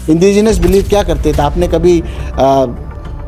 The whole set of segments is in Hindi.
इंडिजिनस बिलीव क्या करते थे? आपने कभी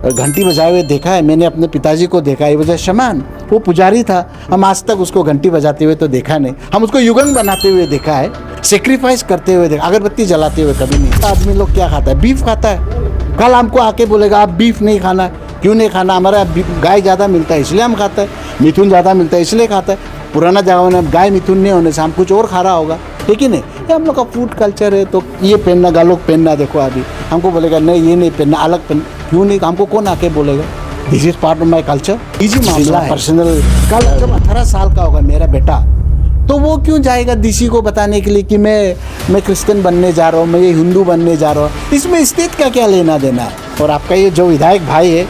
घंटी बजाए हुए देखा है? मैंने अपने पिताजी को देखा है, वजह शमान, वो पुजारी था। हम आज तक उसको घंटी बजाते हुए तो देखा नहीं। हम उसको युगंग बनाते हुए देखा है, सेक्रीफाइस करते हुए देखा, अगरबत्ती जलाते हुए कभी नहीं। आदमी लोग क्या खाता है? बीफ खाता है। कल हमको आके बोलेगा आप बीफ नहीं खाना, क्यों नहीं खाना? हमारा गाय ज़्यादा मिलता है इसलिए हम खाता है, मिथुन ज़्यादा मिलता है इसलिए खाता है। पुराना जमाना में गाय मिथुन नहीं होने से हम कुछ और खा रहा होगा, ठीक ही नहीं? ये हम लोग का फूड कल्चर है। तो ये पहनना, गालों पहनना, देखो अभी हमको बोलेगा नहीं ये नहीं पहनना, अलग पहन, क्यों नहीं? हमको कौन आके बोलेगा? This is part of my culture. Easy मामला है, पर्सनल। कल जब 18 साल का होगा मेरा बेटा, तो वो क्यों जाएगा डीसी को बताने के लिए कि मैं क्रिश्चियन बनने जा रहा हूँ, मैं ये हिंदू बनने जा रहा हूँ? इसमें स्टेट का क्या लेना देना है? और आपका ये जो विधायक भाई है,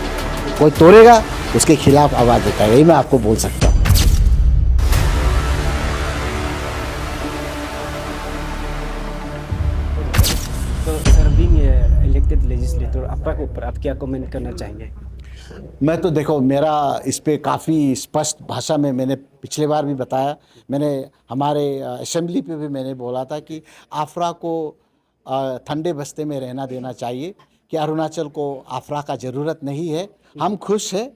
कोई तोड़ेगा उसके खिलाफ आवाज़ उठाएगा, यही मैं आपको बोल सकता हूँ। तो सर, बीइंग इलेक्टेड लेजिस्लेटर, आपका ऊपर आप क्या कमेंट करना चाहेंगे? मैं तो देखो, मेरा इस पे काफ़ी स्पष्ट भाषा में मैंने पिछले बार भी बताया। मैंने हमारे असेंबली पे भी मैंने बोला था कि आफरा को ठंडे बस्ते में रहना देना चाहिए, कि अरुणाचल को आफरा का ज़रूरत नहीं है। हम खुश हैं।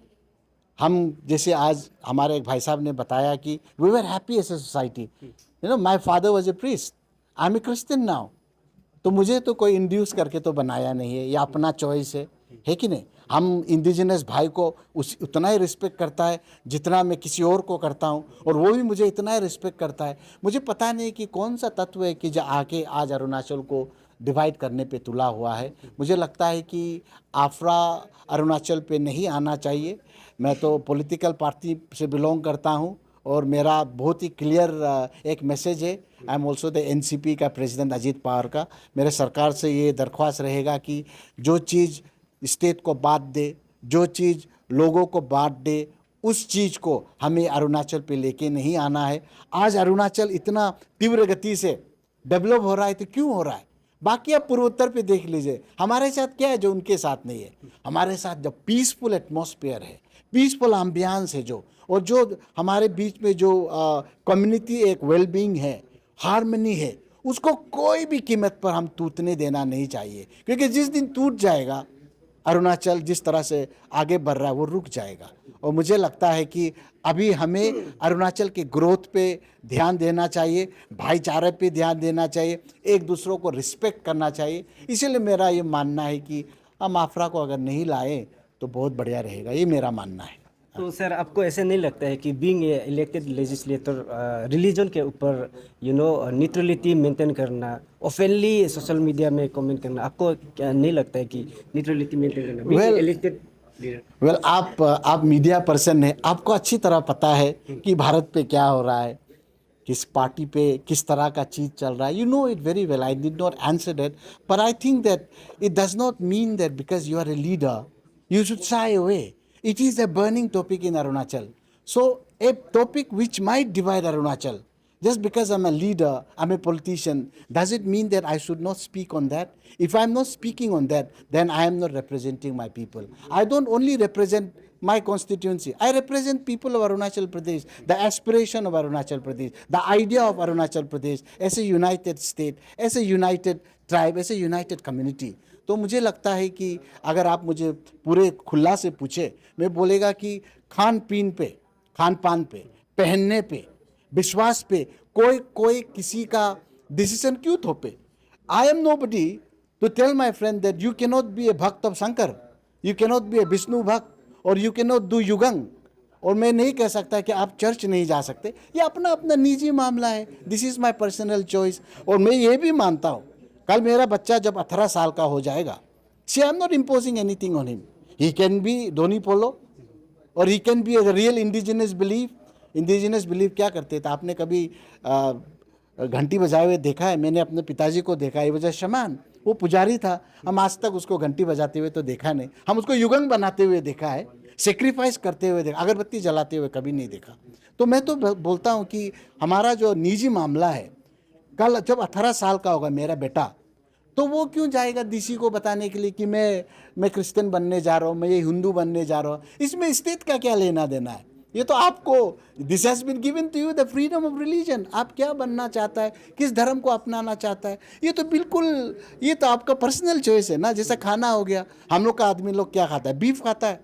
हम जैसे आज हमारे एक भाई साहब ने बताया कि we were happy as a society. My father was a priest, I am a Christian now. तो मुझे तो कोई इंड्यूस करके तो बनाया नहीं है, या अपना चॉइस है कि नहीं? हम इंडिजिनस भाई को उतना ही रिस्पेक्ट करता है जितना मैं किसी और को करता हूँ, और वो भी मुझे इतना ही रिस्पेक्ट करता है। मुझे पता नहीं कि कौन सा तत्व है कि जो आके आज अरुणाचल को डिवाइड करने पे तुला हुआ है। मुझे लगता है कि आफरा अरुणाचल पे नहीं आना चाहिए। मैं तो पॉलिटिकल पार्टी से बिलोंग करता हूँ, और मेरा बहुत ही क्लियर एक मैसेज है। I am also the NCP का प्रेसिडेंट अजीत पवार का। मेरे सरकार से ये दरख्वास्त रहेगा कि जो चीज़ स्टेट को बांट दे, जो चीज़ लोगों को बांट दे, उस चीज़ को हमें अरुणाचल पे लेके नहीं आना है। आज अरुणाचल इतना तीव्र गति से डेवलप हो रहा है, तो क्यों हो रहा है? बाकी आप पूर्वोत्तर पे देख लीजिए, हमारे साथ क्या है जो उनके साथ नहीं है? हमारे साथ जब पीसफुल एटमॉस्फेयर है, पीसफुल एम्बियंस है, जो और जो हमारे बीच में जो कम्युनिटी एक वेलबींग है, हार्मनी है, उसको कोई भी कीमत पर हम टूटने देना नहीं चाहिए। क्योंकि जिस दिन टूट जाएगा अरुणाचल, जिस तरह से आगे बढ़ रहा है वो रुक जाएगा। और मुझे लगता है कि अभी हमें अरुणाचल के ग्रोथ पे ध्यान देना चाहिए, भाईचारे पे ध्यान देना चाहिए, एक दूसरों को रिस्पेक्ट करना चाहिए। इसीलिए मेरा ये मानना है कि हम आफरा को अगर नहीं लाए तो बहुत बढ़िया रहेगा, ये मेरा मानना है। तो सर, आपको ऐसे नहीं लगता है कि बीइंग इलेक्टेड लेजिस्लेटर रिलीजन के ऊपर न्यूट्रलिटी मेंटेन करना, ओपनली सोशल मीडिया में कमेंट करना, आपको क्या नहीं लगता है कि न्यूट्रलिटी मेंटेन करना बीइंग इलेक्टेड लीडर? आप मीडिया पर्सन हैं, आपको अच्छी तरह पता है कि भारत पे क्या हो रहा है, किस पार्टी पे किस तरह का चीज़ चल रहा है। You know it very well. I did not answer that, but I think that it does not mean that because you are a leader you should shy away. It is a burning topic in Arunachal. So a topic which might divide Arunachal, just because I'm a leader, I'm a politician, does it mean that I should not speak on that? If I'm not speaking on that, then I am not representing my people. I don't only represent my constituency, I represent people of Arunachal Pradesh, the aspiration of Arunachal Pradesh, the idea of Arunachal Pradesh as a united state, as a united tribe, as a united community. तो मुझे लगता है कि अगर आप मुझे पूरे खुला से पूछे, मैं बोलेगा कि खान पीन पे, खान पान पे, पहनने पे, विश्वास पे कोई किसी का डिसीजन क्यों थोपे? I am nobody to tell my friend that you can not be a bhakt of Shankar, you can not be a Vishnu bhakt, और यू कैन नॉट डू युगंग। और मैं नहीं कह सकता कि आप चर्च नहीं जा सकते। ये अपना अपना निजी मामला है। This is my personal choice. और मैं ये भी मानता हूँ, कल मेरा बच्चा जब 18 साल का हो जाएगा, see I am not imposing anything on him. He can be Donyi Polo, और he can be a real indigenous believe. Indigenous believe क्या करते थे? आपने कभी घंटी बजाए हुए देखा है? मैंने अपने पिताजी को देखा है, वजह शमान, वो पुजारी था। हम आज तक उसको घंटी बजाते हुए तो देखा नहीं। हम उसको युगंग बनाते हुए देखा है, सेक्रीफाइस करते हुए देखा, अगरबत्ती जलाते हुए कभी नहीं देखा। तो मैं तो बोलता हूँ कि हमारा जो निजी मामला है, कल जब 18 साल का होगा मेरा बेटा, तो वो क्यों जाएगा डीसी को बताने के लिए कि मैं क्रिश्चियन बनने जा रहा हूँ, मैं ये हिंदू बनने जा रहा हूँ? इसमें स्टेट का क्या लेना देना है? ये तो आपको, this has been given to you the freedom of religion. आप क्या बनना चाहता है, किस धर्म को अपनाना चाहता है, ये तो बिल्कुल, ये तो आपका पर्सनल चॉइस है ना। जैसा खाना हो गया, हम लोग का आदमी लोग क्या खाता है, बीफ खाता है।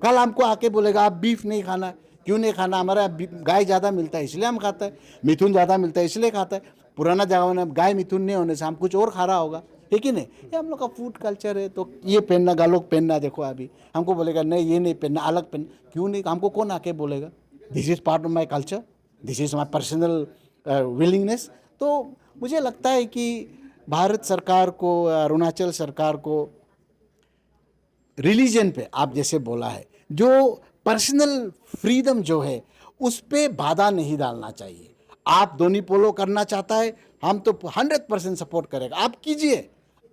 कल हमको आके बोलेगा आप बीफ नहीं खाना, क्यों नहीं खाना, हमारा गाय ज़्यादा मिलता है इसलिए हम खाता है, मिथुन ज़्यादा मिलता है इसलिए खाता है। पुराना जमाना में गाय मिथुन नहीं होने से हम कुछ और खा रहा होगा, ठीक है नहीं। ये हम लोग का फूड कल्चर है। तो ये पहनना, गालोग पहनना, देखो अभी हमको बोलेगा नहीं ये नहीं पहनना, अलग पहनना, क्यों नहीं, हमको कौन आके बोलेगा। This is part of my culture, this is my personal willingness. तो मुझे लगता है कि भारत सरकार को, अरुणाचल सरकार को रिलीजन पे, आप जैसे बोला है, जो पर्सनल फ्रीडम जो है उस पे बाधा नहीं डालना चाहिए। आप दोनी पोलो करना चाहता है, हम तो 100% सपोर्ट करेगा, आप कीजिए।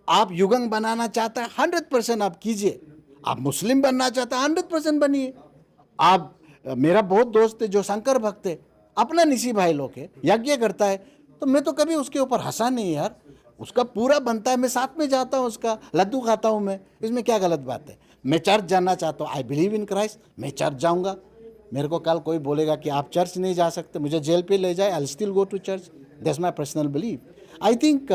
आप युगंग बनाना चाहता है 100% आप कीजिए। आप मुस्लिम बनना चाहता है 100% बनिए। आप, मेरा बहुत दोस्त है जो शंकर भक्त है, अपना निशी भाई लोग है, यज्ञ करता है, तो मैं तो कभी उसके ऊपर हंसा नहीं यार, उसका पूरा बनता है, मैं साथ में जाता हूँ, उसका लड्डू खाता हूँ मैं, इसमें क्या गलत बात है। मैं चर्च जाना चाहता हूँ, आई बिलीव इन क्राइस्ट, मैं चर्च जाऊँगा। मेरे को कल कोई बोलेगा कि आप चर्च नहीं जा सकते, मुझे जेल पे ले जाए, I still go to church, that's my personal believe. I think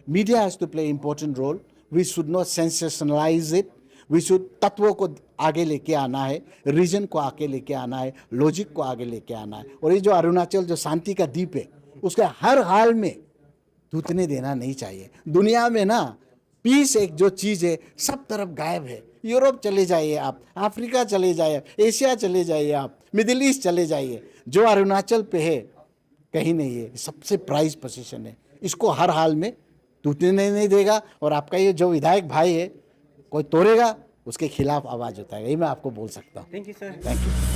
media has to play important role, we should not sensationalise it, we should, तत्वों को आगे लेके आना है, रीजन को आगे लेके आना है, लॉजिक को आगे लेके आना है। और ये जो अरुणाचल जो शांति का द्वीप है, उसके हर हाल में टूटने देना नहीं चाहिए। दुनिया में ना पीस एक जो चीज़ है सब तरफ गायब है। यूरोप चले जाइए आप, अफ्रीका चले जाइए, एशिया चले जाइए आप, मिडिल ईस्ट चले जाइए, जो अरुणाचल पे है कहीं नहीं है, सबसे प्राइज पोजीशन है। इसको हर हाल में टूटने नहीं देगा। और आपका ये जो विधायक भाई है, कोई तोड़ेगा उसके खिलाफ आवाज़ उठाएगा, ये मैं आपको बोल सकता हूँ। Thank you sir. Thank you.